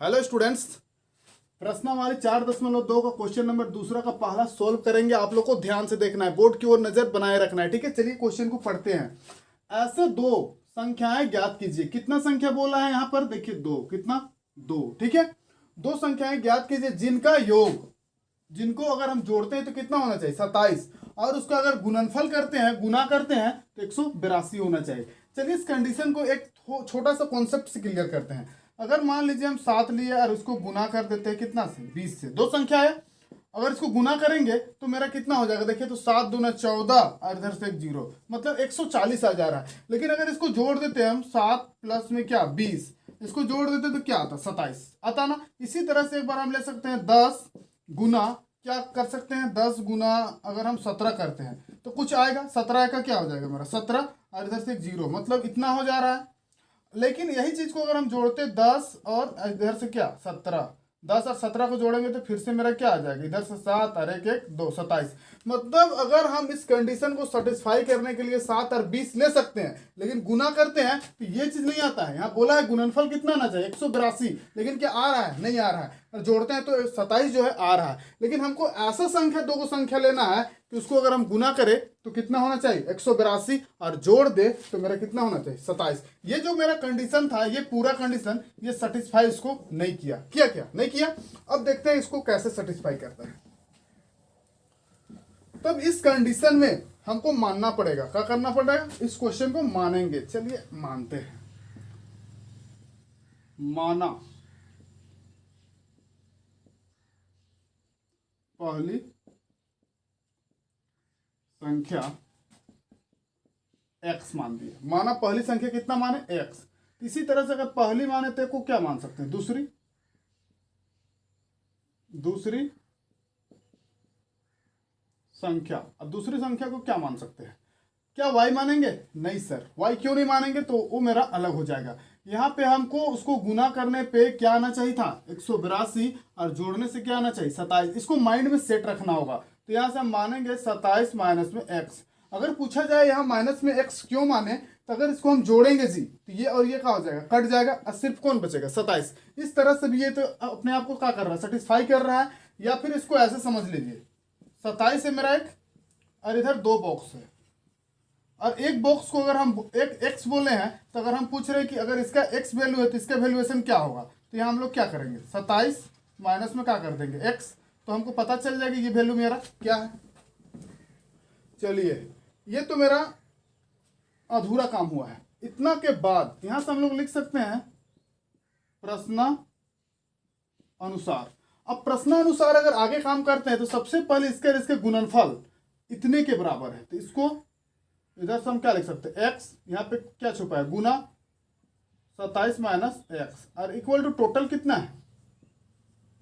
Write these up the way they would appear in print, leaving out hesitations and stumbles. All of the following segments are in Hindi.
हेलो स्टूडेंट्स, प्रश्नावली 4.2 का क्वेश्चन नंबर दूसरा का पहला सोल्व करेंगे। आप लोग को ध्यान से देखना है, बोर्ड की ओर नजर बनाए रखना है। ठीक है, चलिए क्वेश्चन को पढ़ते हैं। ऐसे दो संख्याएं ज्ञात कीजिए। कितना संख्या बोला है यहाँ पर, देखिए दो। कितना? दो। ठीक है, दो संख्याएं ज्ञात कीजिए जिनका योग, जिनको अगर हम जोड़ते हैं तो कितना होना चाहिए, 27, और उसका अगर गुणनफल करते हैं, गुना करते हैं तो 182 होना चाहिए। चलिए इस कंडीशन को एक छोटा सा कॉन्सेप्ट से क्लियर करते हैं। अगर मान लीजिए हम 7 लिए और उसको गुना कर देते हैं कितना से, 20 से। दो संख्या है, अगर इसको गुना करेंगे तो मेरा कितना हो जाएगा, देखिए तो 7 दूना 14 और इधर से एक जीरो, मतलब 140 आ जा रहा है। लेकिन अगर इसको जोड़ देते हैं हम, 7 प्लस में क्या 20, इसको जोड़ देते तो क्या आता, 27 आता ना। इसी तरह से एक बार हम ले सकते हैं 10 गुना, क्या कर सकते हैं, 10 गुना अगर हम 17 करते हैं तो कुछ आएगा, 17 का क्या हो जाएगा मेरा 17 और इधर से एक जीरो, मतलब इतना हो जा रहा है। लेकिन यही चीज को अगर हम जोड़ते 10 और इधर से क्या 17, 10 और 17 को जोड़ेंगे तो फिर से मेरा क्या आ जाएगा, इधर से 7 और एक एक 2, 27। मतलब अगर हम इस कंडीशन को सेटिस्फाई करने के लिए 7 और 20 ले सकते हैं, लेकिन गुना करते हैं तो ये चीज नहीं आता है। यहाँ बोला है गुणनफल कितना आना चाहिए, 182, लेकिन क्या आ रहा है, नहीं आ रहा है। और जोड़ते हैं तो 27 जो है आ रहा है। लेकिन हमको ऐसा संख्या, दो को संख्या लेना है कि उसको अगर हम गुना करें तो कितना होना चाहिए, 182, और जोड़ दे तो मेरा कितना होना चाहिए, 27। ये जो मेरा कंडीशन था, ये पूरा कंडीशन ये सेटिस्फाई इसको नहीं किया। किया क्या, नहीं किया। अब देखते हैं इसको कैसे सेटिस्फाई करता है। तब इस कंडीशन में हमको मानना पड़ेगा, क्या करना पड़ेगा, इस क्वेश्चन को मानेंगे। चलिए मानते हैं। माना पहली संख्या x मान दी है। माना पहली संख्या कितना माने, x। इसी तरह से अगर पहली माने तो को क्या मान सकते हैं, दूसरी। दूसरी संख्या, अब दूसरी संख्या को क्या मान सकते हैं, क्या y मानेंगे, नहीं सर, y क्यों नहीं मानेंगे, तो वो मेरा अलग हो जाएगा। यहाँ पे हमको उसको गुना करने पे क्या आना चाहिए था, 182, और जोड़ने से क्या आना चाहिए, 27। इसको माइंड में सेट रखना होगा। तो यहाँ से हम मानेंगे 27 माइनस में x। अगर पूछा जाए यहाँ माइनस में x क्यों माने, तो अगर इसको हम जोड़ेंगे जी तो ये और ये क्या हो जाएगा, कट जाएगा, और सिर्फ कौन बचेगा, 27। इस तरह से भी ये तो अपने आप को क्या कर रहा है, सेटिस्फाई कर रहा है। या फिर इसको ऐसे समझ लीजिए, 27 है मेरा एक, और इधर दो बॉक्स है, और एक बॉक्स को अगर हम एक x बोले हैं, तो अगर हम पूछ रहे हैं कि अगर इसका x वैल्यू है तो इसका वैल्यूएशन क्या होगा, तो यहाँ हम लोग क्या करेंगे, 27 माइनस में क्या कर देंगे x, तो हमको पता चल जाएगा ये वैल्यू मेरा क्या है। चलिए ये तो मेरा अधूरा काम हुआ है। इतना के बाद यहां से हम लोग लिख सकते हैं प्रश्न अनुसार। अब प्रश्नानुसार अगर आगे काम करते हैं तो सबसे पहले इसके गुणनफल इतने के बराबर है, तो इसको इधर से हम क्या लिख सकते हैं, x, यहाँ पे क्या छुपा है, गुना 27 माइनस एक्स, और इक्वल टू टोटल कितना है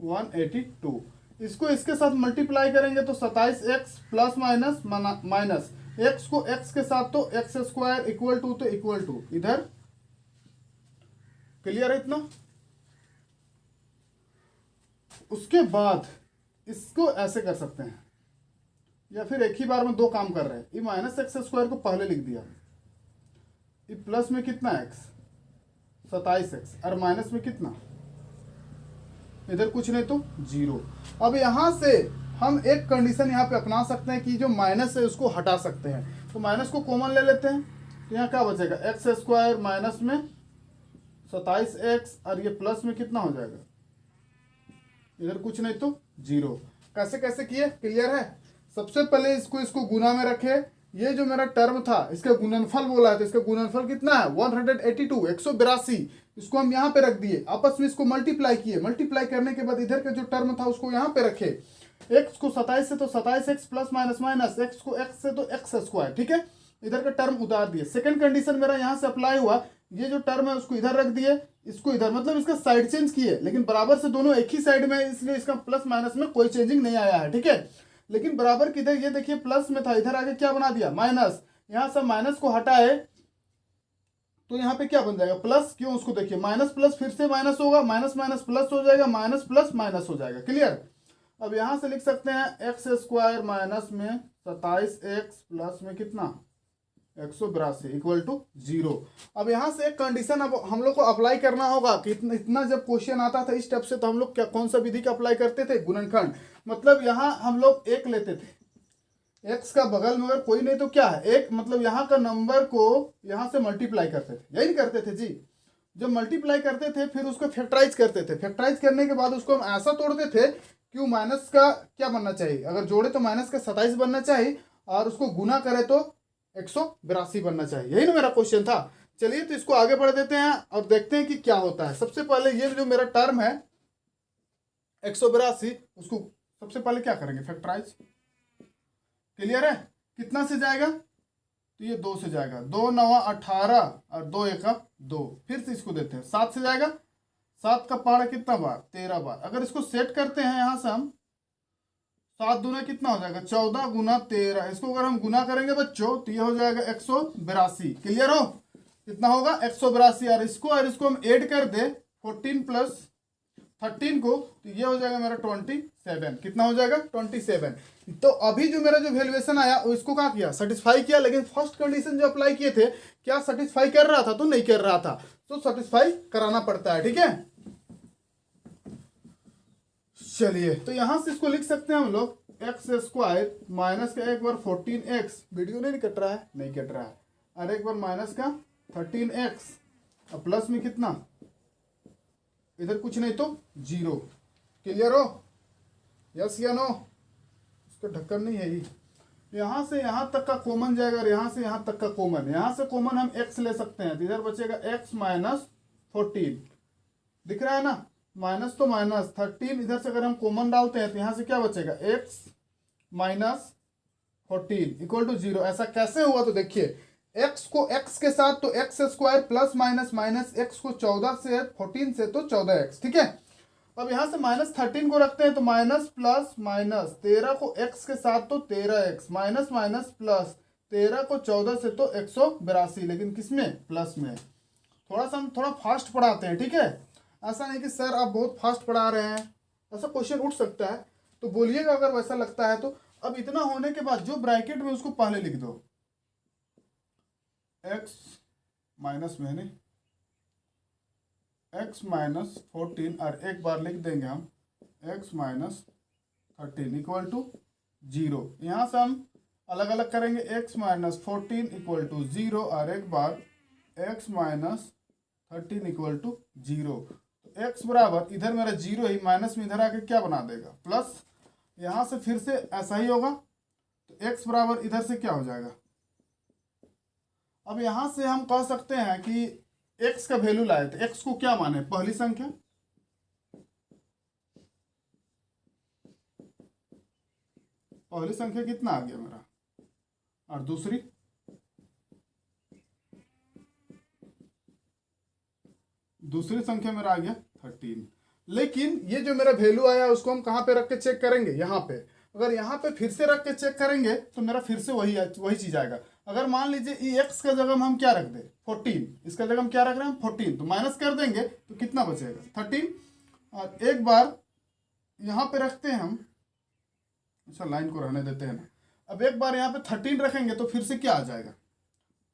182। इसको इसके साथ मल्टीप्लाई करेंगे तो 27x plus minus minus x को x के साथ तो x स्क्वायर इक्वल टू, तो इक्वल टू इधर। क्लियर है इतना। उसके बाद इसको ऐसे कर सकते हैं, या फिर एक ही बार में दो काम कर रहे हैं। ये माइनस एक्स स्क्वायर को पहले लिख दिया, ये प्लस में कितना x 27x, और माइनस में कितना, इधर कुछ नहीं तो जीरो। अब यहां से हम एक कंडीशन यहाँ पे अपना सकते हैं कि जो माइनस है उसको हटा सकते हैं। तो माइनस को कॉमन ले लेते हैं, तो यहाँ क्या बचेगा, एक्स स्क्वायर माइनस में 27x, और ये प्लस में कितना हो जाएगा, इधर कुछ नहीं तो जीरो। कैसे कैसे किए, क्लियर है। सबसे पहले इसको गुना में रखे। ये जो मेरा टर्म था इसका गुणनफल बोला है, तो इसका गुणनफल कितना है 182, 182। इसको हम यहाँ पे रख दिए, आपस में इसको मल्टीप्लाई किए। मल्टीप्लाई करने के बाद इधर का जो टर्म था उसको यहाँ पे रखे। x को 27 से तो 27x plus minus minus, x को x से तो x स्क्वायर। ठीक है, इधर का टर्म उतार दिए। सेकंड कंडीशन मेरा यहाँ से अप्लाई हुआ, ये जो टर्म है उसको इधर रख दिए, इसको इधर, मतलब इसका साइड चेंज किए, लेकिन बराबर से दोनों एक ही साइड में है, इसलिए इसका प्लस माइनस में कोई चेंजिंग नहीं आया है। ठीक है, लेकिन बराबर किधर, ये देखिए प्लस में था, इधर आगे क्या बना दिया, माइनस। यहां से माइनस को हटाए तो यहाँ पे क्या बन जाएगा, प्लस। क्यों, उसको देखिए, माइनस प्लस फिर से माइनस होगा, माइनस माइनस प्लस हो जाएगा, माइनस प्लस माइनस हो जाएगा। क्लियर। अब यहां से लिख सकते हैं एक्स स्क्वायर माइनस में 27x प्लस में कितना 182 इक्वल टू 0। अब यहाँ से एक कंडीशन अब हम लोग को अप्लाई करना होगा कि इतना जब क्वेश्चन आता था इस स्टेप से तो हम लोग क्या कौन सा विधि का अप्लाई करते थे, गुणनखंड। मतलब यहाँ हम लोग एक लेते थे, एक्स का बगल में अगर कोई नहीं तो क्या है एक, मतलब यहाँ का नंबर को यहाँ से मल्टीप्लाई करते थे, यही नहीं करते थे जी। जब मल्टीप्लाई करते थे फिर उसको फैक्टराइज करते थे, फैक्टराइज करने के बाद उसको हम ऐसा तोड़ते थे क्यों माइनस का क्या बनना चाहिए, अगर जोड़े तो माइनस का 27 बनना चाहिए और उसको गुना करे तो 182 बनना चाहिए। यही ना मेरा क्वेश्चन था। चलिए तो इसको आगे बढ़ देते हैं और देखते हैं कि क्या होता है। सबसे पहले ये जो मेरा टर्म है 182, उसको सबसे पहले क्या करेंगे, फैक्टराइज। क्लियर है, कितना से जाएगा तो ये 2 से जाएगा, 2 9 18 और 2 1 2। फिर से इसको देते हैं 7 से जाएगा, 7 का पहाड़ा कितना बार, 13 बार। अगर इसको सेट करते हैं यहाँ से हम 7 दूना कितना हो जाएगा 14 गुना 13, इसको अगर हम गुना करेंगे बच्चों तो ये हो जाएगा 182। क्लियर हो, कितना होगा 182। और इसको हम ऐड कर दे 14 प्लस 13 को तो ये हो जाएगा मेरा 27। कितना हो जाएगा 27। तो अभी जो मेरा जो वैल्यूएशन आया वो इसको क्या किया, सेटिस्फाई किया। लेकिन फर्स्ट कंडीशन जो अप्लाई किए थे क्या सेटिस्फाई कर रहा था, तो नहीं कर रहा था, तो सेटिस्फाई कराना पड़ता है। ठीक है, चलिए तो यहां से इसको लिख सकते हैं हम लोग एक्स स्क्वायर माइनस का एक बार 14x, वीडियो नहीं कट रहा है, नहीं कट रहा है, और एक बार माइनस का 13x और प्लस में कितना, इधर कुछ नहीं तो 0। क्लियर हो, यस या नो, इसका ढक्कन नहीं है ये। यहां से यहां तक का कॉमन जाएगा और यहां से यहां तक का कॉमन, यहां से कॉमन हम x ले सकते हैं तो इधर बचेगा x माइनस 14, दिख रहा है ना, माइनस तो माइनस 13, इधर से अगर हम कॉमन डालते हैं तो यहां से क्या बचेगा x माइनस 14 इक्वल टू 0। ऐसा कैसे हुआ तो देखिए, x को x के साथ तो x square plus minus minus x को 14 से 14 से तो 14x। ठीक है, अब यहां से माइनस 13 को रखते हैं तो माइनस प्लस माइनस 13 को x के साथ तो 13x माइनस माइनस प्लस 13 को 14 से तो 182, लेकिन किसमें, प्लस में। थोड़ा सा हम थोड़ा फास्ट पढ़ाते हैं, ठीक है, ऐसा नहीं कि सर आप बहुत फास्ट पढ़ा रहे हैं, ऐसा क्वेश्चन उठ सकता है तो बोलिएगा अगर वैसा लगता है तो। अब इतना होने के बाद जो ब्रैकेट में उसको पहले लिख दो, x माइनस में नहीं, x माइनस 14 और एक बार लिख देंगे हम x माइनस 13 इक्वल टू 0। यहाँ से हम अलग अलग करेंगे, x माइनस 14 इक्वल टू 0 और एक बार x माइनस 13 इक्वल टू 0। तो x बराबर इधर मेरा 0 ही, माइनस में इधर आके क्या बना देगा, प्लस। यहाँ से फिर से ऐसा ही होगा तो x बराबर इधर से क्या हो जाएगा। अब यहाँ से हम कह सकते हैं कि x का वैल्यू लाए थे, x को क्या माने, पहली संख्या, पहली संख्या कितना आ गया मेरा, और दूसरी संख्या मेरा आ गया 13। लेकिन ये जो मेरा वैल्यू आया उसको हम कहाँ पे रख के चेक करेंगे, यहाँ पे। अगर यहाँ पे फिर से रख के चेक करेंगे तो मेरा फिर से वही चीज आएगा। अगर मान लीजिए ये x का जगह हम क्या रख दें 14, इसका जगह हम क्या रख रहे हैं 14, तो माइनस कर देंगे तो कितना बचेगा 13। और एक बार यहाँ पे रखते हैं हम, अच्छा लाइन को रहने देते हैं ना। अब एक बार यहाँ पे 13 रखेंगे तो फिर से क्या आ जाएगा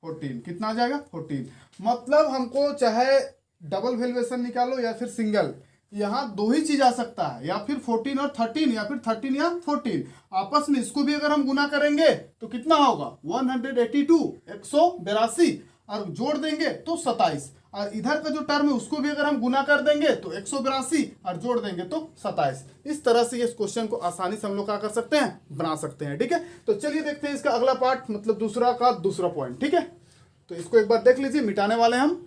14, कितना आ जाएगा 14। मतलब हमको चाहे डबल वैल्यूएशन निकालो या फिर सिंगल, यहाँ दो ही चीज आ सकता है, या फिर 14 और 13 या फिर 13 या 14 आपस में। इसको भी अगर हम गुना करेंगे तो कितना होगा 182, 182 और जोड़ देंगे तो 27। और इधर का जो टर्म है उसको भी अगर हम गुना कर देंगे तो 182 और जोड़ देंगे तो 27। इस तरह से इस क्वेश्चन को आसानी से हम लोग क्या कर सकते हैं, बना सकते हैं। ठीक है, तो चलिए देखते हैं इसका अगला पार्ट, मतलब दूसरा पॉइंट। ठीक है, तो इसको एक बार देख लीजिए, मिटाने वाले हम।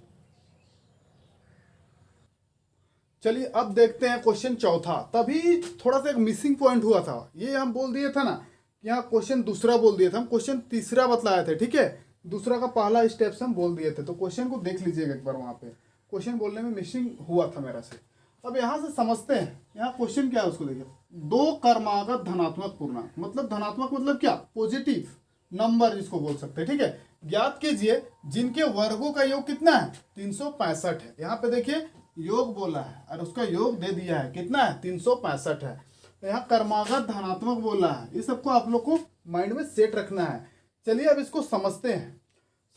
चलिए अब देखते हैं क्वेश्चन चौथा। तभी थोड़ा सा एक मिसिंग पॉइंट हुआ था, ये हम बोल दिए थे ना, यहाँ क्वेश्चन दूसरा बोल दिए थे, हम क्वेश्चन तीसरा बतलाए थे। ठीक है, दूसरा का पहला स्टेप्स हम बोल दिए थे, तो क्वेश्चन को देख लीजिएगा एक बार, वहाँ पे क्वेश्चन बोलने में मिसिंग हुआ था मेरा से। अब यहाँ से समझते हैं, यहाँ क्वेश्चन क्या है उसको देखिए। दो कर्मागत धनात्मक पूर्णांक, मतलब धनात्मक मतलब क्या, पॉजिटिव नंबर जिसको बोल सकते हैं। ठीक है, ज्ञात कीजिए जिनके वर्गों का योग कितना है 365 है। यहाँ पे देखिए योग बोला है और उसका योग दे दिया है, कितना है 365 है। तो यहाँ कर्मागत धनात्मक बोला है, ये सबको आप लोग को माइंड में सेट रखना है। चलिए अब इसको समझते हैं।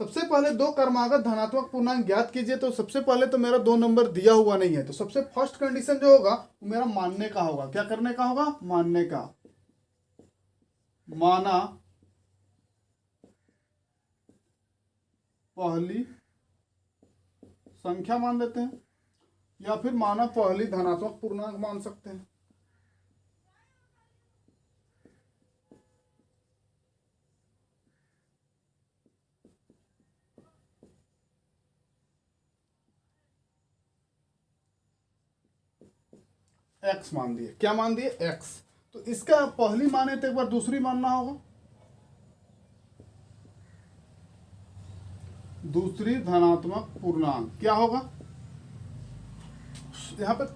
सबसे पहले दो क्रमागत धनात्मक पूर्णांक ज्ञात कीजिए। तो सबसे पहले तो मेरा 2 नंबर दिया हुआ नहीं है, तो सबसे फर्स्ट कंडीशन जो होगा वो मेरा मानने का होगा। क्या करने का होगा? मानने का। माना पहली संख्या मान देते हैं, या फिर माना पहली धनात्मक पूर्णांक मान सकते हैं। एक्स मान दिए। क्या मान दिए? एक्स। तो इसका पहली माने तो एक बार दूसरी मानना होगा। दूसरी धनात्मक पूर्णांक क्या होगा? यहाँ पे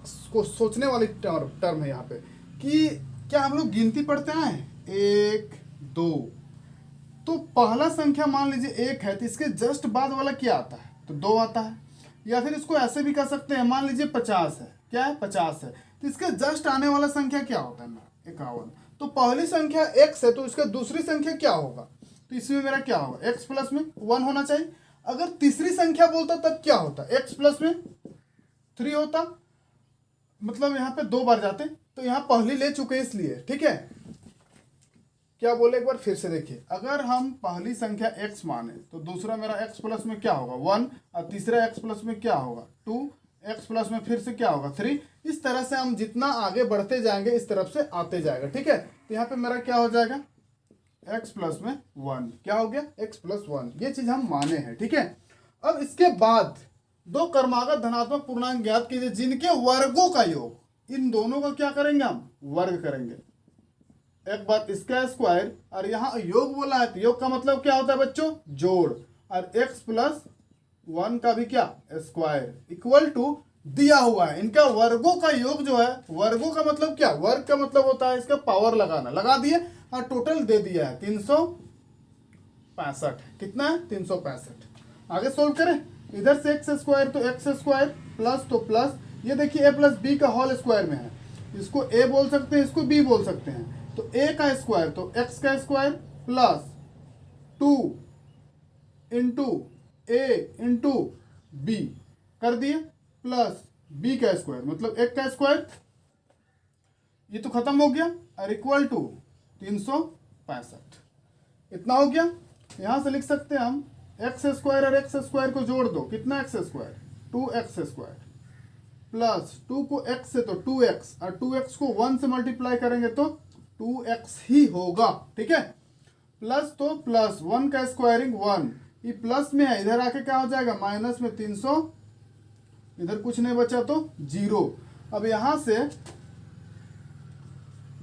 सोचने वाली टर्म है यहाँ पे कि क्या हम लोग गिनती पढ़ते हैं 1 2, तो पहला संख्या मान लीजिए 1 है, तो इसके जस्ट बाद वाला क्या आता है? तो 2 आता है। या फिर इसको ऐसे भी कर सकते हैं, मान लीजिए 50 है। क्या है? 50 है, तो इसके जस्ट आने वाला संख्या क्या होता है मेरा? 51। तो पहली संख्या x है, तो इसका दूसरी संख्या क्या होगा? तो इसमें मेरा क्या होगा? x प्लस में 1 होना चाहिए। अगर तीसरी संख्या बोलता तब क्या होता? x प्लस में 3 होता, मतलब यहाँ पे 2 बार जाते, तो यहाँ पहली ले चुके इसलिए। ठीक है, क्या बोले एक बार फिर से देखिए। अगर हम पहली संख्या x माने तो दूसरा मेरा x प्लस में क्या होगा? 1, और तीसरा x प्लस में क्या होगा? 2, x प्लस में फिर से क्या होगा? 3। इस तरह से हम जितना आगे बढ़ते जाएंगे इस तरफ से आते जाएगा। ठीक है, तो यहाँ पे मेरा क्या हो जाएगा? x प्लस में 1। क्या हो गया? x plus 1। ये चीज हम माने हैं। ठीक है, अब इसके बाद दो क्रमागत धनात्मक पूर्णांक ज्ञात कीजिए जिनके वर्गों का योग। इन दोनों का क्या करेंगे? हम वर्ग करेंगे। एक बात इसका स्क्वायर, और यहाँ योग बोला है, तो योग का मतलब क्या होता है बच्चों? जोड़। और x प्लस 1 का भी क्या? स्क्वायर इक्वल टू दिया हुआ है इनका वर्गों का योग जो है। वर्गों का मतलब क्या? वर्ग का मतलब होता है इसका पावर लगाना। लगा दिए और टोटल दे दिया है 365। कितना है? 365। आगे सोल्व करें। इधर से एक्स स्क्वायर तो एक्स स्क्वायर, प्लस तो प्लस, ये देखिए ए प्लस बी का होल स्क्वायर में है। इसको ए बोल सकते हैं, इसको बी बोल सकते हैं। तो ए का स्क्वायर तो एक्स का स्क्वायर प्लस 2 इंटू ए इंटू बी कर दिए, प्लस बी का स्क्वायर मतलब एक का स्क्वायर। ये तो खत्म हो गया, और इक्वल टू 365। इतना हो गया। यहां से लिख सकते हैं हम एक्स स्क्वायर और एक्स स्क्वायर को जोड़ दो। कितना x square? 2x square, plus 2 को x से तो 2x, और 2x को 1 से मल्टीप्लाई करेंगे तो 2x ही होगा। ठीक है, प्लस तो प्लस 1 का स्क्वायरिंग 1, ये प्लस में है, इधर आके क्या हो जाएगा? माइनस में 300, इधर कुछ नहीं बचा तो 0। अब यहां से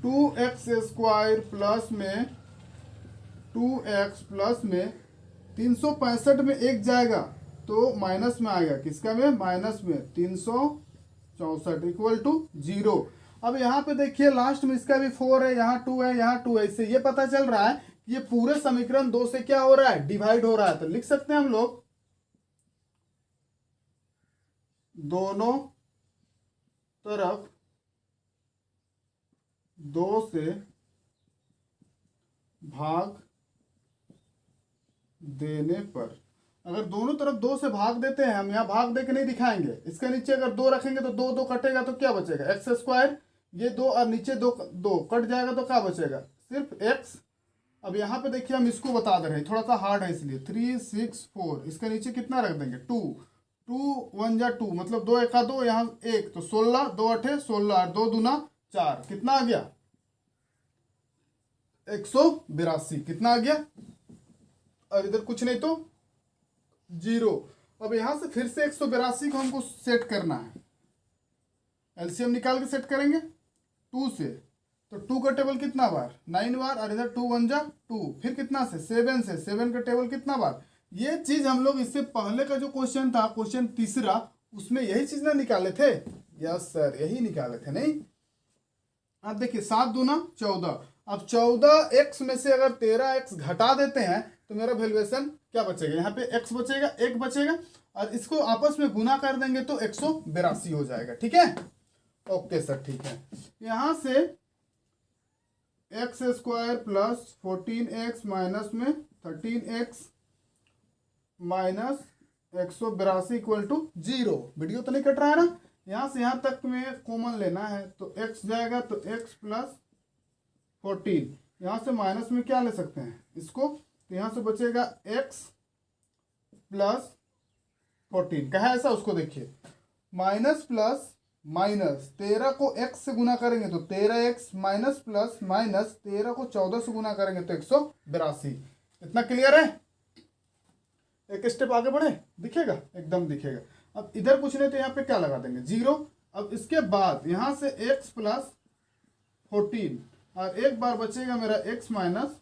2x स्क्वायर प्लस में 2x प्लस में 365 में एक जाएगा तो माइनस में आएगा। किसका में? माइनस में 364 इक्वल टू 0। अब यहाँ पे देखिए लास्ट में इसका भी 4 है, यहाँ 2 है, यहाँ 2 है। इससे ये पता चल रहा है कि ये पूरे समीकरण 2 से क्या हो रहा है? डिवाइड हो रहा है। तो लिख सकते हैं हम लोग दोनों तरफ 2 से भाग देने पर, अगर दोनों तरफ 2 से भाग देते हैं, हम यहाँ भाग दे के नहीं दिखाएंगे, इसके नीचे अगर 2 रखेंगे तो 2 2 कटेगा तो क्या बचेगा? एक्स स्क्वायर, ये 2 और नीचे 2 2 कट जाएगा तो क्या बचेगा? सिर्फ एक्स। अब यहाँ पे देखिए हम इसको बता दे रहे हैं, थोड़ा सा हार्ड है इसलिए। 3 6 4, इसके नीचे कितना रख देंगे? 2 2 1 जा 2, मतलब 2 1 2, यहाँ 1 तो 16, 2 8 16 और 2 दूना 4। कितना आ गया? 182। कितना आ गया? और इधर कुछ नहीं तो 0। अब यहां से फिर से 182 को हमको सेट करना है। एलसीएम निकाल के सेट करेंगे 2 से, तो 2 का टेबल कितना बार? 9 बार, और इधर 2 1 जा 2, फिर कितना से? 7 से। 7 का टेबल कितना बार? ये चीज हम लोग इससे पहले का जो क्वेश्चन था, क्वेश्चन तीसरा, उसमें यही चीज ना निकाले थे। यस सर, यही निकाले थे। नहीं, अब देखिए 7 दूना 14। अब 14x में से अगर 13x घटा देते हैं तो मेरा वैल्यूएशन क्या बचेगा? यहाँ पे x बचेगा, 1 बचेगा, और इसको आपस में गुना कर देंगे तो 182 हो जाएगा। ठीक है, ओके सर, ठीक है। यहां से x square plus 14x minus में 13x minus 182 equal to 0। Video तो नहीं कट रहा है ना। यहाँ से यहाँ तक में कॉमन लेना है तो x जाएगा तो x प्लस 14। यहाँ से माइनस में क्या ले सकते हैं इसको, तो यहाँ से बचेगा x प्लस 14। कहा ऐसा उसको देखिए, माइनस प्लस माइनस 13 को x से गुना करेंगे तो 13x माइनस प्लस माइनस 13 को 14 से गुना करेंगे तो 182। इतना क्लियर है। एक स्टेप आगे बढ़े, दिखेगा एकदम दिखेगा। अब इधर पूछ रहे तो यहाँ पे क्या लगा देंगे 0। अब इसके बाद यहाँ से x प्लस 14 और एक बार बचेगा मेरा x माइनस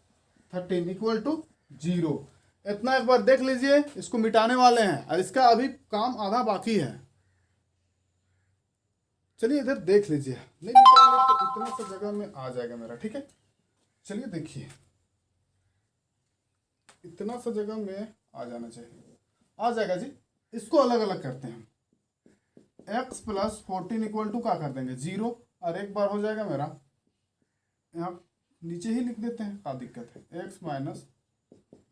13 इक्वल टू 0। इतना एक बार देख लीजिए, इसको मिटाने वाले हैं और इसका अभी काम आधा बाकी है। चलिए इधर देख लीजिए, नहीं मिटाएंगे तो इतना सा जगह में आ जाएगा मेरा, ठीक है। चलिए देखिए, इतना सा जगह में आ जाना चाहिए, आ जाएगा जी। इसको अलग अलग करते हैं। x प्लस 14 इक्वल टू क्या कर देंगे 0 और एक बार हो जाएगा मेरा, यहाँ नीचे ही लिख देते हैं, क्या दिक्कत है, x माइनस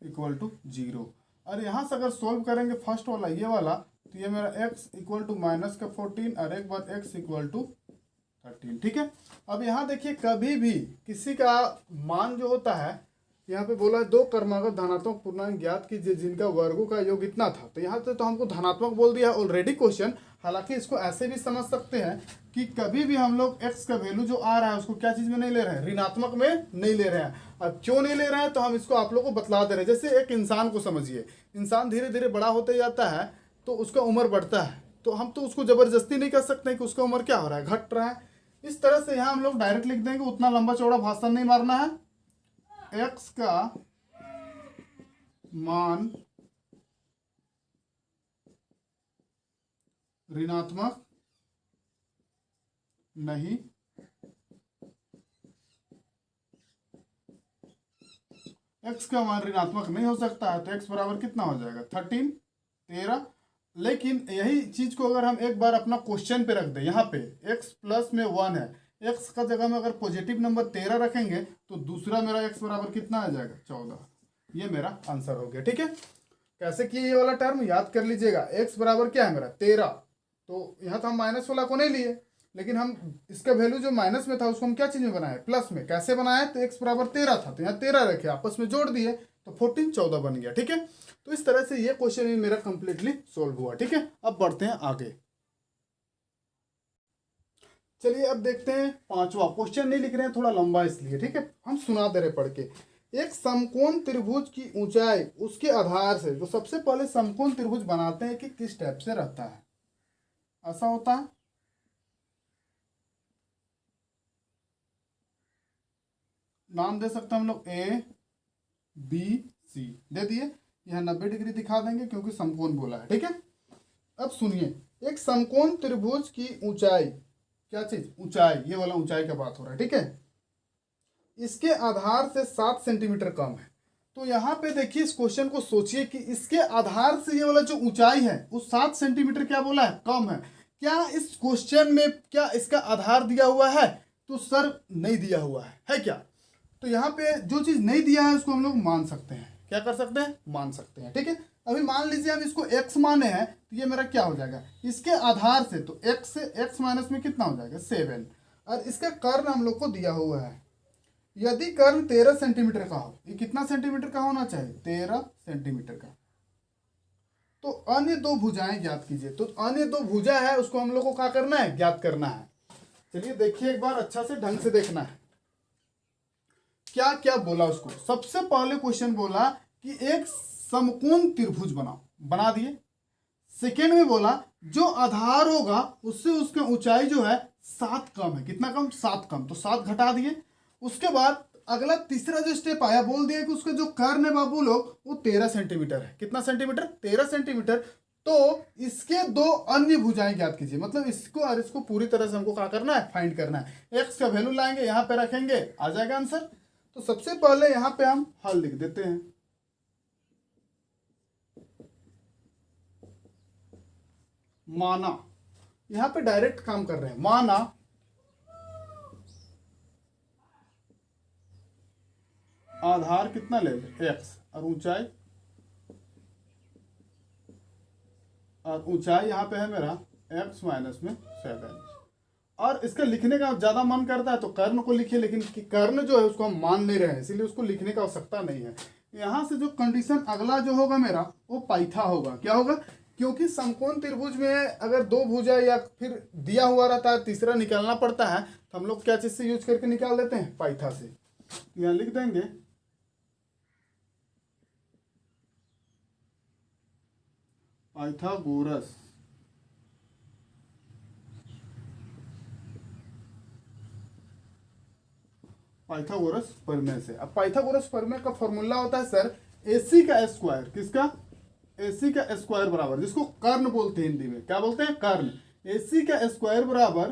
इक्वल टू 0। और यहाँ से अगर सोल्व करेंगे फर्स्ट वाला ये वाला, तो ये मेरा x इक्वल टू माइनस का 14 और एक बार x इक्वल टू 13, ठीक है। अब यहाँ देखिए, कभी भी किसी का मान जो होता है, यहाँ पे बोला है दो क्रमागत धनात्मक पूर्णांक ज्ञात कीजिए जिनका वर्गों का योग इतना था। तो यहाँ तो हमको धनात्मक बोल दिया ऑलरेडी क्वेश्चन। हालांकि इसको ऐसे भी समझ सकते हैं कि कभी भी हम लोग x का वैल्यू जो आ रहा है उसको क्या चीज में नहीं ले रहे हैं, ऋणात्मक में नहीं ले रहे हैं। अब क्यों नहीं ले रहे हैं तो हम इसको आप लोग को बतला दे रहे हैं। जैसे एक इंसान को समझिए, इंसान धीरे धीरे बड़ा होते जाता है तो उसका उम्र बढ़ता है, तो हम तो उसको जबरदस्ती नहीं कर सकते कि उसका उम्र क्या हो रहा है, घट रहा है। इस तरह से यहाँ हम लोग डायरेक्ट लिख देंगे, उतना लंबा चौड़ा भाषण नहीं मारना है। x का मान ऋणात्मक नहीं, x का मान ऋणात्मक नहीं हो सकता है, तो x बराबर कितना हो जाएगा 13। लेकिन यही चीज को अगर हम एक बार अपना क्वेश्चन पे रख दें, यहाँ पे x प्लस में 1 है, x का जगह में अगर पॉजिटिव नंबर 13 रखेंगे तो दूसरा मेरा x बराबर कितना आ जाएगा 14। ये मेरा आंसर हो गया, ठीक है। कैसे किए ये वाला टर्म याद कर लीजिएगा। x बराबर क्या है मेरा 13, तो यहाँ तो हम माइनस वाला को नहीं लिए, लेकिन हम इसका वैल्यू जो माइनस में था उसको हम क्या चीज में बनाए, प्लस में। कैसे बनाए, तो x बराबर 13 था तो यहाँ 13 रखे, आपस में जोड़ दिए तो 14 14 बन गया, ठीक है। तो इस तरह से ये क्वेश्चन भी मेरा कंप्लीटली सोल्व हुआ, ठीक है। अब बढ़ते हैं आगे। चलिए अब देखते हैं पांचवा क्वेश्चन। नहीं लिख रहे हैं, थोड़ा लंबा इसलिए, ठीक है, हम सुना दे रहे पढ़ के। एक समकोण त्रिभुज की ऊंचाई उसके आधार से, तो सबसे पहले समकोण त्रिभुज बनाते हैं कि किस टाइप से रहता है। ऐसा होता है, नाम दे सकते हैं हम लोग ए बी सी दे दिए, यह 90 डिग्री दिखा देंगे क्योंकि समकोण बोला है, ठीक है। अब सुनिए, एक समकोण त्रिभुज की ऊंचाई, क्या चीज, ऊंचाई, ये वाला ऊंचाई का बात हो रहा है, ठीक है, इसके आधार से 7 सेंटीमीटर कम है। तो यहाँ पे देखिए, इस क्वेश्चन को सोचिए कि इसके आधार से ये वाला जो ऊंचाई है वो 7 सेंटीमीटर क्या बोला है, कम है। क्या इस क्वेश्चन में क्या इसका आधार दिया हुआ है, तो सर नहीं दिया हुआ है क्या। तो यहाँ पे जो चीज नहीं दिया है उसको हम लोग मान सकते हैं, क्या कर सकते हैं, मान सकते हैं, ठीक है। अभी मान लीजिए हम इसको x माने हैं, तो ये मेरा क्या हो जाएगा, इसके आधार से, तो x से x माइनस में कितना हो जाएगा 7। और इसका कर्ण हम लोग को दिया हुआ है, यदि कर्ण 13 सेंटीमीटर का हो, ये कितना सेंटीमीटर का होना चाहिए 13 सेंटीमीटर का। तो अन्य दो भुजाएं ज्ञात कीजिए। तो अन्य दो भुजा है उसको हम लोग को क्या करना है, ज्ञात करना है। चलिए देखिए एक बार अच्छा से ढंग से देखना है क्या क्या बोला उसको। सबसे पहले क्वेश्चन बोला कि एक समकोण त्रिभुज बनाओ, बना दिए। सेकेंड में बोला जो आधार होगा उससे उसकी ऊंचाई जो है 7 कम है, कितना कम, 7 कम, तो 7 घटा दिए। उसके बाद अगला तीसरा जो स्टेप आया, बोल दिया कि उसका जो कर्ण है बाबू लोग वो 13 सेंटीमीटर है, कितना सेंटीमीटर 13 सेंटीमीटर। तो इसके दो अन्य भुजाएं ज्ञात कीजिए, मतलब इसको और इसको पूरी तरह से हमको क्या करना है, फाइंड करना है। एक्स का वैल्यू लाएंगे, यहाँ पे रखेंगे, आ जाएगा आंसर। तो सबसे पहले यहाँ पे हम हल लिख देते हैं। माना, यहां पे डायरेक्ट काम कर रहे हैं, माना आधार कितना ले ले x और ऊंचाई और ऊंचाई यहाँ पे है मेरा x माइनस में 7। और इसका लिखने का ज़्यादा मन करता है तो कर्ण को लिखिए, लेकिन कर्ण जो है उसको हम मान नहीं रहे हैं, इसीलिए उसको लिखने का आवश्यकता नहीं है। यहाँ से जो कंडीशन अगला जो होगा मेरा वो पाइथा होगा। क्या होगा? क्योंकि समकोण त्रिभुज में अगर दो भुजा या फिर दिया हुआ रहता है, तीसरा निकालना पड़ता है, तो हम लोग क्या चीज़ से यूज करके निकाल देते हैं? पाइथा से। यहाँ लिख देंगे पाइथागोरस। पाइथागोरस प्रमेय से। अब पाइथागोरस प्रमेय का फॉर्मूला होता है सर AC का स्क्वायर। किसका? AC का स्क्वायर बराबर, जिसको कर्ण बोलते हैं हिंदी में। क्या बोलते हैं? कर्ण। AC का स्क्वायर बराबर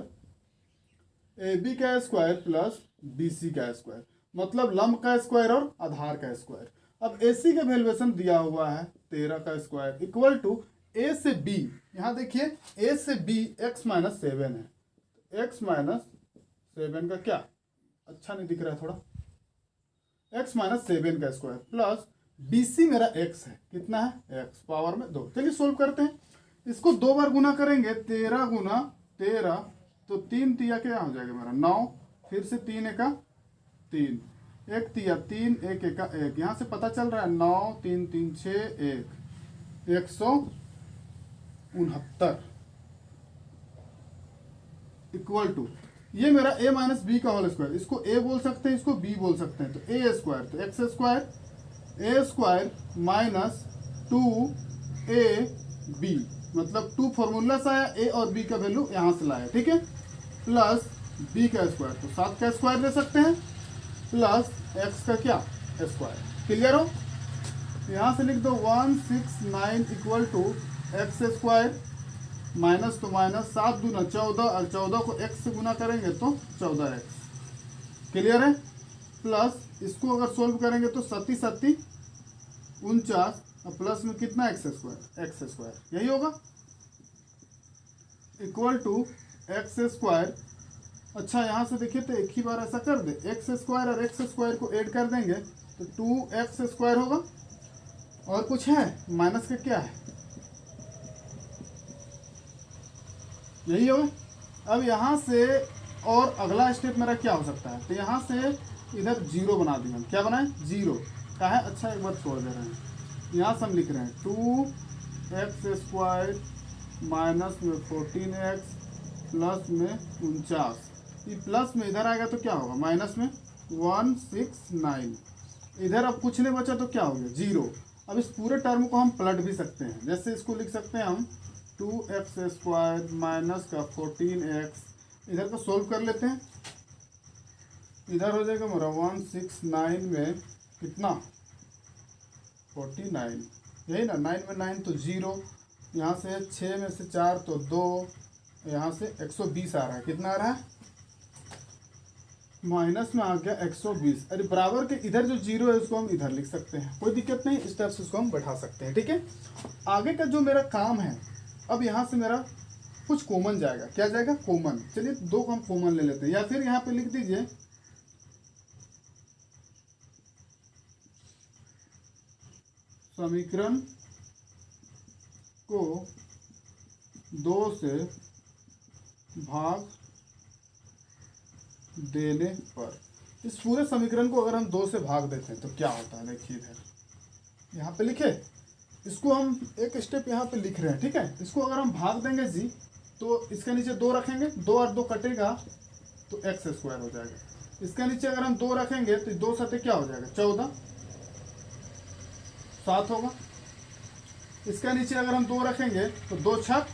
AB का स्क्वायर प्लस BC का स्क्वायर, मतलब लंब का स्क्वायर और आधार का स्क्वायर। अब AC का वैल्यूएशन दिया हुआ है 13 का स्क्वायर इक्वल टू A से B। यहाँ देखिए A से B x माइनस 7 है। x माइनस 7 का क्या? अच्छा नहीं दिख रहा है थोड़ा। x माइनस 7 का स्क्वायर प्लस BC मेरा x है। कितना है? x पावर में 2। चलिए सोल्व करते हैं। इसको 2 बार गुना करेंगे, 13 गुना 13 तो 3 तिया क्या हो जाएगा मेरा? 9। फिर से 3 एका 3, 1 तिया 3, 1 एका 1। यहाँ से पता चल रहा है 9 3 3 6 1 169 इक्वल टू ये मेरा a माइनस बी का होल स्क्वायर। इसको a बोल सकते हैं, इसको b बोल सकते हैं। तो a स्क्वायर तो x square a square minus 2ab, मतलब 2 फॉर्मूला से आया, a और b का वैल्यू यहाँ से लाया, ठीक है। प्लस b का स्क्वायर तो 7 का स्क्वायर ले सकते हैं, प्लस x का क्या? स्क्वायर। क्लियर हो? यहाँ से लिख दो 169 equal to x square minus तो माइनस 7 दूना 14 और 14 को x से गुना करेंगे तो 14x। क्लियर है? प्लस इसको अगर सोल्व करेंगे तो 37 49 और प्लस में कितना x स्क्वायर यही होगा इक्वल टू एक्स स्क्वायर। अच्छा यहाँ से देखिए तो एक ही बार ऐसा कर दे, एक्स स्क्वायर और एक्स स्क्वायर को ऐड कर देंगे तो 2x स्क्वायर होगा। और कुछ है? माइनस का क्या है? यही होगा। अब यहाँ से और अगला स्टेप मेरा क्या हो सकता है? तो यहाँ से इधर 0 बना दिए हम। क्या बनाए? 0 का है। अच्छा एक बार छोड़ दे रहे हैं, यहाँ से हम लिख रहे हैं 2x स्क्वायर माइनस में 14x प्लस में 49। ये प्लस में इधर आएगा तो क्या होगा? माइनस में 169। इधर अब कुछ नहीं बचा तो क्या हो गया? 0। अब इस पूरे टर्म को हम पलट भी सकते हैं, जैसे इसको लिख सकते हैं हम 2x स्क्वायर माइनस का 14x। इधर को सोल्व कर लेते हैं। इधर हो जाएगा मेरा 169 में कितना? 49, यही ना। 9 में 9 तो 0, यहाँ से 6 में से 4 तो 2, यहाँ से 120 आ रहा है। कितना आ रहा है? माइनस में आ गया 120। अरे बराबर के इधर जो 0 है उसको हम इधर लिख सकते हैं, कोई दिक्कत नहीं। इस तरह से उसको हम बैठा सकते हैं, ठीक है। आगे का जो मेरा काम है, अब यहाँ से मेरा कुछ कॉमन जाएगा। क्या जाएगा? कॉमन। चलिए 2 को हम कॉमन ले लेते हैं, या फिर यहाँ पे लिख दीजिए समीकरण को 2 से भाग देने पर। इस पूरे समीकरण को अगर हम 2 से भाग देते हैं तो क्या होता है? देखिए इधर यहाँ पे लिखे, इसको हम एक स्टेप यहाँ पे लिख रहे हैं, ठीक है। इसको अगर हम भाग देंगे जी तो इसके नीचे 2 रखेंगे, 2 और 2 कटेगा तो x स्क्वायर हो जाएगा। इसके नीचे अगर हम 2 रखेंगे तो 2 सटे क्या हो जाएगा? 14, 7 होगा। इसके नीचे अगर हम 2 रखेंगे तो 2 छक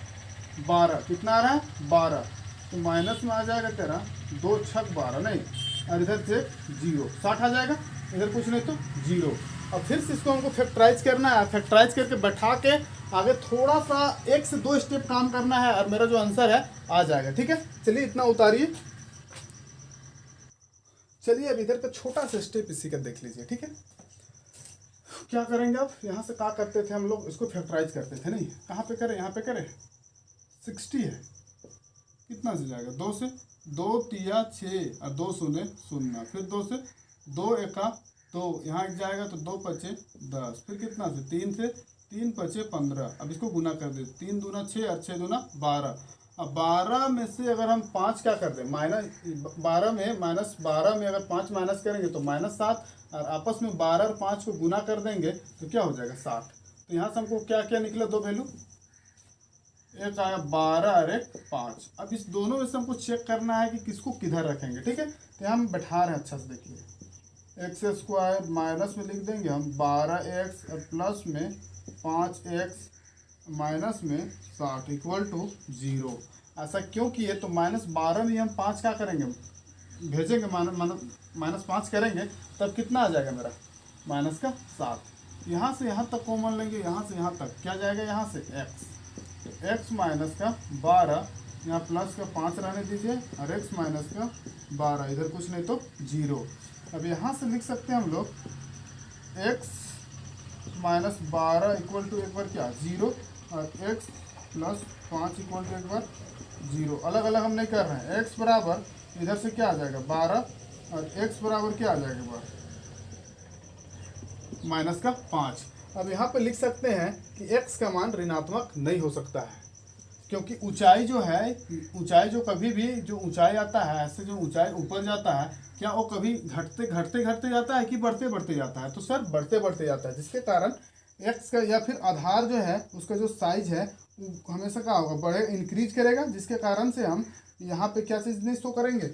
12, कितना आ रहा है? 12। तो माइनस में आ जाएगा तेरा 2 छक 12, नहीं, और इधर से 0, 60 आ जाएगा। इधर कुछ नहीं तो 0। अब फिर से इसको हमको फैक्टराइज करना है। फैक्टराइज करके बैठा के आगे थोड़ा सा 1 से 2 स्टेप काम करना है और मेरा जो आंसर है आ जाएगा, ठीक है। चलिए इतना उतारिए। चलिए अब इधर का छोटा सा स्टेप इसी का देख लीजिए, ठीक है। क्या करेंगे अब? यहाँ से क्या करते थे हम लोग? इसको फैक्टराइज करते थे, नहीं, कहाँ पे करें? यहाँ पे करें। 60 है, कितना से जाएगा? 2 से 2 तिया 6 और 2 शून्य 0, फिर 2 से 2 एका 2, यहाँ जाएगा तो 2 पचे 10, फिर कितना से 3 से 3 पचे 15, अब इसको गुना कर दे, 3 दूना 6 और 6 दूना 12। अब 12 में से अगर हम 5 क्या कर दें, -12 में -12 में अगर 5 माइनस करेंगे तो -7, और आपस में 12 और 5 को गुना कर देंगे तो क्या हो जाएगा 60। तो यहाँ से हमको क्या क्या निकला, दो वैल्यू, एक आया 12 और एक 5। अब इस दोनों में से हमको चेक करना है कि किसको किधर रखेंगे, ठीक है। तो यहाँ हम बैठा रहे हैं अच्छा से, देखिए एक्स स्क्वायर माइनस में लिख देंगे हम 12x और प्लस में 5x माइनस में 60 इक्वल टू 0। ऐसा क्यों किए, तो -12 में हम 5 क्या करेंगे, भेजेंगे, -5 करेंगे, तब कितना आ जाएगा मेरा, -7। यहाँ से यहाँ तक कॉमन लेंगे, यहाँ से यहाँ तक क्या जाएगा, यहाँ से x, तो x माइनस का 12, यहाँ प्लस का 5 रहने दीजिए, और x माइनस का 12, इधर कुछ नहीं तो 0। अब यहाँ से लिख सकते हैं हम लोग x माइनस 12 इक्वल टू एक बार क्या 0, और x प्लस 5 इक्वल टू एक बार 0। अलग अलग हम नहीं कर रहे हैं, x बराबर इधर से क्या आ जाएगा 12, और x बराबर क्या आ जाएगा एक बार -5। अब यहाँ पे लिख सकते हैं कि x का मान ऋणात्मक नहीं हो सकता है, क्योंकि ऊंचाई जो है, ऊंचाई जो कभी भी जो ऊंचाई आता है, ऐसे जो ऊंचाई ऊपर जाता है, क्या वो कभी घटते घटते घटते जाता है कि बढ़ते बढ़ते जाता है, तो सर बढ़ते बढ़ते जाता है, जिसके कारण x का या फिर आधार जो है उसका जो साइज है वो हमेशा क्या होगा, बड़े इंक्रीज करेगा, जिसके कारण से हम यहाँ पे क्या चीज़ नहीं शो करेंगे,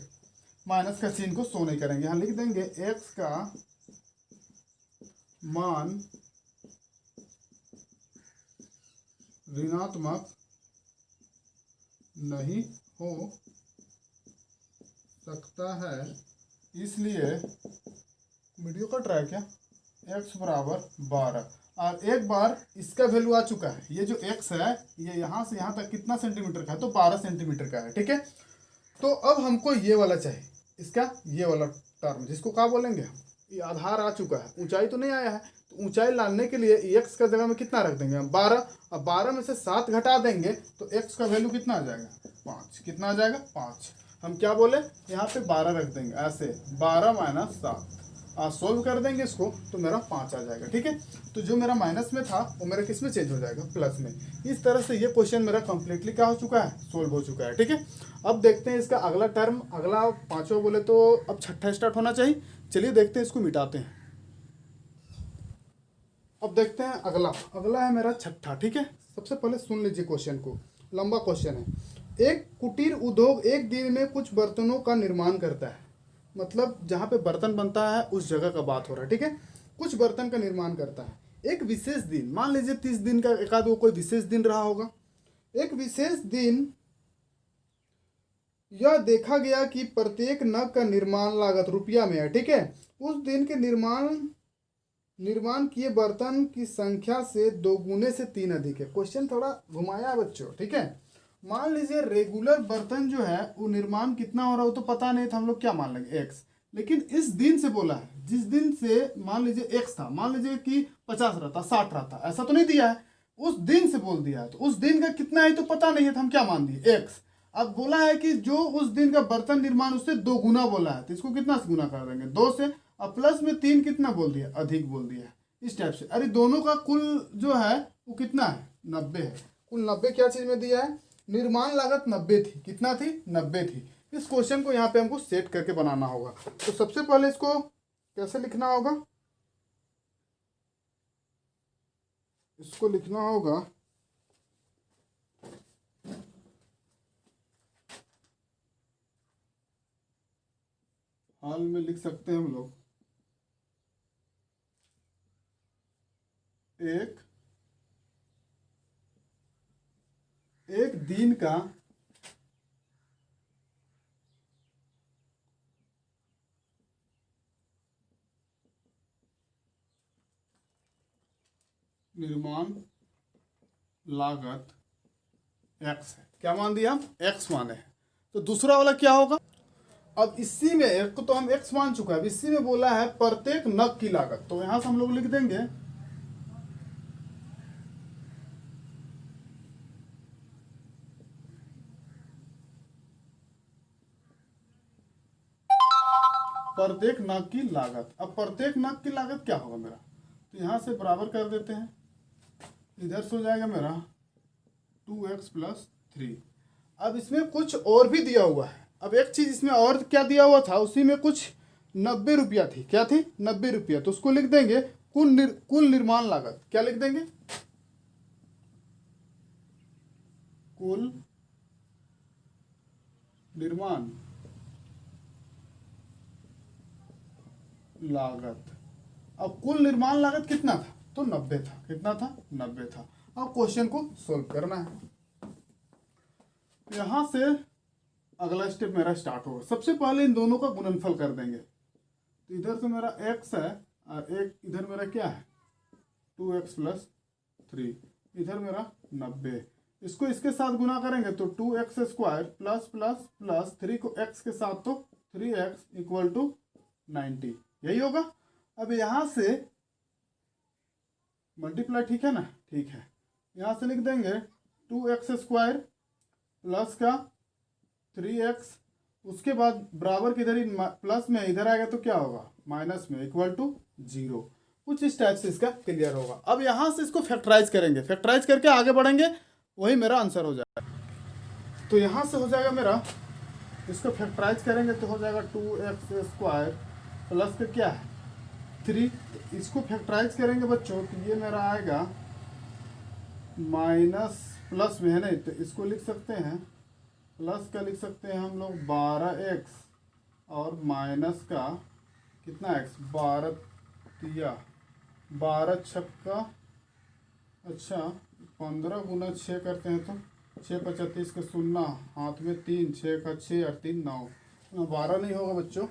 माइनस का चिन्ह को शो नहीं करेंगे। यहाँ लिख देंगे x का मान ऋणात्मक नहीं हो सकता है, इसलिए वीडियो कट रहा है क्या, x बराबर 12। और एक बार इसका वैल्यू आ चुका है, ये जो x है ये यहाँ से यहाँ तक कितना सेंटीमीटर का है, तो 12 सेंटीमीटर का है, ठीक है। तो अब हमको ये वाला चाहिए, इसका ये वाला टर्म, जिसको क्या बोलेंगे हम, ये आधार आ चुका है, ऊंचाई तो नहीं आया है, तो ऊंचाई लाने के लिए x का जगह में कितना रख देंगे हम 12। अब 12 में से 7 घटा देंगे तो x का वैल्यू कितना आ जाएगा 5, कितना आ जाएगा 5। हम क्या बोले, यहाँ पे 12 रख देंगे, ऐसे 12 माइनस 7, सोल्व कर देंगे इसको तो मेरा 5 आ जाएगा, ठीक है। तो जो मेरा माइनस में था वो मेरा किस में चेंज हो जाएगा, प्लस में। इस तरह से ये क्वेश्चन मेरा कंप्लीटली क्या हो चुका है, सोल्व हो चुका है, ठीक है। अब देखते हैं इसका अगला टर्म, अगला 5वां बोले तो अब 6ठा स्टार्ट होना चाहिए। चलिए देखते हैं, इसको मिटाते हैं। अब देखते हैं अगला है मेरा 6ठा, ठीक है। सबसे पहले सुन लीजिए क्वेश्चन को, लंबा क्वेश्चन है। एक कुटीर उद्योग एक दिन में कुछ बर्तनों का निर्माण करता है, मतलब जहाँ पे बर्तन बनता है उस जगह का बात हो रहा है, ठीक है। कुछ बर्तन का निर्माण करता है एक विशेष दिन, मान लीजिए 30 दिन का एक आध कोई विशेष दिन रहा होगा। एक विशेष दिन यह देखा गया कि प्रत्येक नग का निर्माण लागत रुपया में है, ठीक है। उस दिन के निर्माण किए बर्तन की संख्या से 2 गुने से 3 अधिक है। क्वेश्चन थोड़ा घुमाया बच्चों, ठीक है। मान लीजिए रेगुलर बर्तन जो है वो निर्माण कितना हो रहा हो तो पता नहीं, तो हम लोग क्या मान लेंगे x। लेकिन इस दिन से बोला है, जिस दिन से मान लीजिए x था, मान लीजिए कि 50 रहता 60 रहता, ऐसा तो नहीं दिया है, उस दिन से बोल दिया है, तो उस दिन का कितना है तो पता नहीं है, तो हम क्या मान दिए x। अब बोला है कि जो उस दिन का बर्तन निर्माण उससे 2 गुना बोला है, तो इसको कितना से गुना कर देंगे 2 से, अब प्लस में 3 कितना बोल दिया, अधिक बोल दिया है, इस टाइप से। अरे दोनों का कुल जो है वो कितना है 90 है। कुल 90 क्या चीज में दिया है, निर्माण लागत 90 थी, कितना थी 90 थी। इस क्वेश्चन को यहाँ पे हमको सेट करके बनाना होगा। तो सबसे पहले इसको कैसे लिखना होगा, इसको लिखना होगा हाल में लिख सकते हैं हम लोग, एक दिन का निर्माण लागत x है। क्या मान दिया हम, x माने हैं। तो दूसरा वाला क्या होगा, अब इसी में एक को तो हम x मान चुका है, अब इसी में बोला है प्रत्येक नग की लागत, तो यहां से हम लोग लिख देंगे प्रत्येक नग की लागत। अब प्रत्येक नग की लागत क्या होगा मेरा, तो यहां से बराबर कर देते हैं इधर से हो जाएगा मेरा 2x प्लस 3। अब इसमें कुछ और भी दिया हुआ है। अब एक चीज़ इसमें और क्या दिया हुआ था, उसी में कुछ 90 रुपया थी। क्या थी? 90 रुपया। तो उसको लिख देंगे कुल निर्माण लागत। क्या लिख देंगे? कुल निर्माण लागत। अब कुल निर्माण लागत कितना था? तो 90 था। कितना था? 90 था। अब क्वेश्चन को सोल्व करना है। यहां से अगला स्टेप मेरा स्टार्ट होगा। सबसे पहले इन दोनों का गुणनफल कर देंगे। तो इधर से मेरा x है और एक इधर मेरा क्या है 2x प्लस 3। इधर मेरा 90। इसको इसके साथ गुना करेंगे तो 2x square plus plus plus 3 को x के साथ तो 3x इक्वल टू 90। यही होगा। अब यहाँ से मल्टीप्लाई, ठीक है ना? ठीक है। यहाँ से लिख देंगे 2x स्क्वायर प्लस का 3x, उसके बाद बराबर किधर ही प्लस में इधर आएगा तो क्या होगा माइनस में, इक्वल टू 0। कुछ इस टाइप से इसका क्लियर होगा। अब यहाँ से इसको फैक्टराइज करेंगे। फैक्टराइज करके आगे बढ़ेंगे, वही मेरा आंसर हो जाएगा। तो यहाँ से हो जाएगा मेरा, इसको फैक्टराइज करेंगे तो हो जाएगा 2x स्क्वायर प्लस का क्या है 3। तो इसको फैक्टराइज करेंगे बच्चों तो ये मेरा आएगा माइनस प्लस में है नहीं, तो इसको लिख सकते हैं प्लस का लिख सकते हैं हम लोग 12x और माइनस का कितना x 12 तिया 12 छक्का, अच्छा 15 गुना 6 करते हैं तो 6 25 के 0 हाथ में 3 6 का 6 और 3 9। 12 नहीं होगा बच्चों,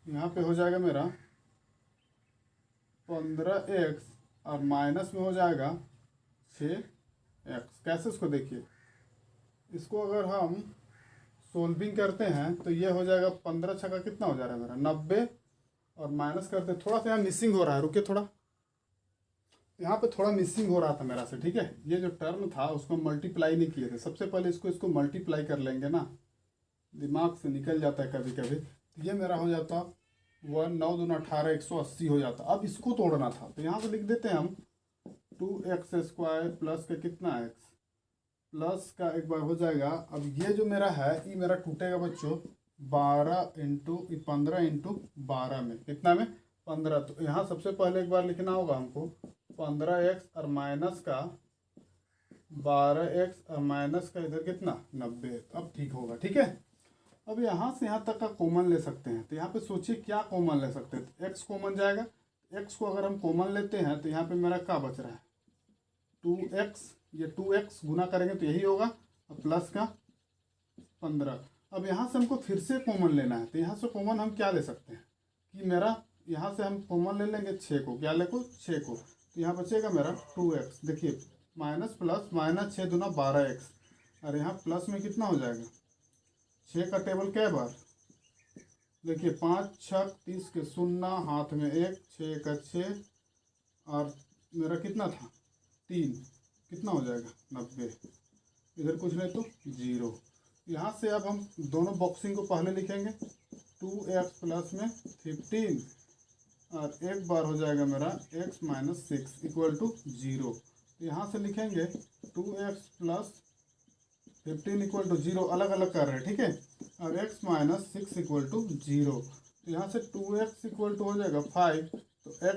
यहाँ पे हो जाएगा मेरा 15x और माइनस में हो जाएगा 6x। कैसे उसको देखिए, इसको अगर हम सोल्विंग करते हैं तो ये हो जाएगा 15 छक्का कितना हो जा रहा है मेरा 90 और माइनस करते, थोड़ा सा यहाँ मिसिंग हो रहा है, रुकिए थोड़ा, यहाँ पे थोड़ा मिसिंग हो रहा था मेरा से, ठीक है। ये जो टर्म था उसको मल्टीप्लाई नहीं किए थे। सबसे पहले इसको मल्टीप्लाई कर लेंगे ना, दिमाग से निकल जाता है कभी कभी। तो ये मेरा हो जाता 1 9 दूना 18 180 हो जाता। अब इसको तोड़ना था तो यहाँ पे लिख देते हैं हम 2x स्क्वायर प्लस का कितना x प्लस का एक बार हो जाएगा। अब ये जो मेरा है ये मेरा टूटेगा बच्चों 15 इंटू 12 में, कितना में 15। तो यहाँ सबसे पहले एक बार लिखना होगा हमको 15x और माइनस का 12x और माइनस का इधर कितना 90। अब ठीक होगा, ठीक है। अब यहाँ से यहाँ तक का कॉमन ले सकते हैं। तो यहाँ पे सोचिए क्या कॉमन ले सकते हैं। तो x कॉमन जाएगा, x को अगर हम कॉमन लेते हैं तो यहाँ पे मेरा क्या बच रहा है 2x, ये 2x गुना करेंगे तो यही होगा और प्लस का 15। अब यहाँ से हमको फिर से कॉमन लेना है। तो यहाँ से कॉमन हम क्या ले सकते हैं कि मेरा यहाँ से हम कॉमन ले लेंगे 6 को, क्या ले को 6 को। तो यहाँ बचेगा मेरा 2x, देखिए माइनस प्लस माइनस 6 दूना 12x और यहाँ प्लस में कितना हो जाएगा 6 का टेबल कै बार, देखिए 5 6 30 के 0 हाथ में 1 6 का 6 और मेरा कितना था 3, कितना हो जाएगा 90। इधर कुछ नहीं तो 0। यहाँ से अब हम दोनों बॉक्सिंग को पहले लिखेंगे 2x प्लस में 15 और एक बार हो जाएगा मेरा x माइनस 6 इक्वल टू 0। यहाँ से लिखेंगे 2x प्लस 15 इक्वल टू 0, अलग अलग कर रहे हैं, ठीक है। और x माइनस 6 इक्वल टू 0। तो यहाँ से 2x इक्वल टू हो जाएगा 5, तो x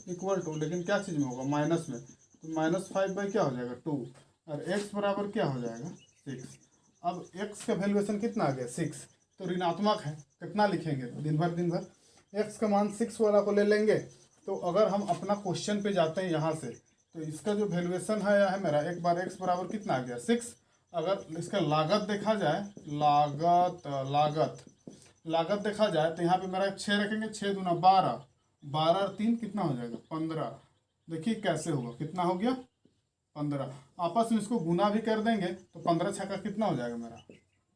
इक्वल टू लेकिन क्या चीज़ में होगा माइनस में, तो माइनस 5 बाई क्या हो जाएगा 2 और x बराबर क्या हो जाएगा 6। अब x का वैल्यूएशन कितना आ गया 6, तो ऋणात्मक है, कितना लिखेंगे दिन भर x का मान 6 वाला को ले लेंगे। तो अगर हम अपना क्वेश्चन पे जाते हैं यहाँ से तो इसका जो वैल्यूएशन है यह है मेरा एक बार x बराबर कितना आ गया 6। अगर इसका लागत देखा जाए, लागत देखा जाए तो यहाँ पे मेरा 6 रखेंगे, 6 दूना 12, 12 और 3 कितना हो जाएगा 15। देखिए कैसे होगा, कितना हो गया 15। आपस में इसको गुना भी कर देंगे तो 15 छक्का कितना हो जाएगा मेरा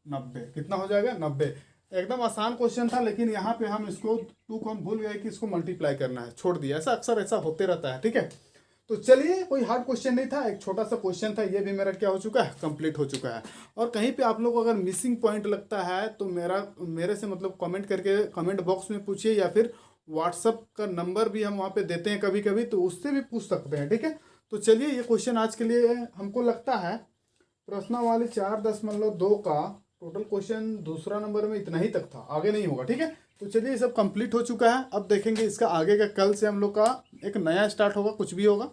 90, कितना हो जाएगा 90। एकदम आसान क्वेश्चन था, लेकिन यहाँ पे हम इसको 2 को हम भूल गए कि इसको मल्टीप्लाई करना है, छोड़ दिया। ऐसा अक्सर ऐसा होते रहता है, ठीक है। तो चलिए, कोई हार्ड क्वेश्चन नहीं था, एक छोटा सा क्वेश्चन था, ये भी मेरा क्या हो चुका है कंप्लीट हो चुका है। और कहीं पे आप लोग को अगर मिसिंग पॉइंट लगता है तो मेरे से मतलब कमेंट करके कमेंट बॉक्स में पूछिए, या फिर व्हाट्सअप का नंबर भी हम वहाँ पे देते हैं कभी कभी, तो उससे भी पूछ सकते हैं, ठीक है। तो चलिए ये क्वेश्चन आज के लिए हमको लगता है प्रश्नावली 4.2 का टोटल क्वेश्चन दूसरा नंबर में इतना ही तक था, आगे नहीं होगा। ठीक है, तो चलिए ये सब कंप्लीट हो चुका है। अब देखेंगे इसका आगे का, कल से हम लोग का एक नया स्टार्ट होगा, कुछ भी होगा।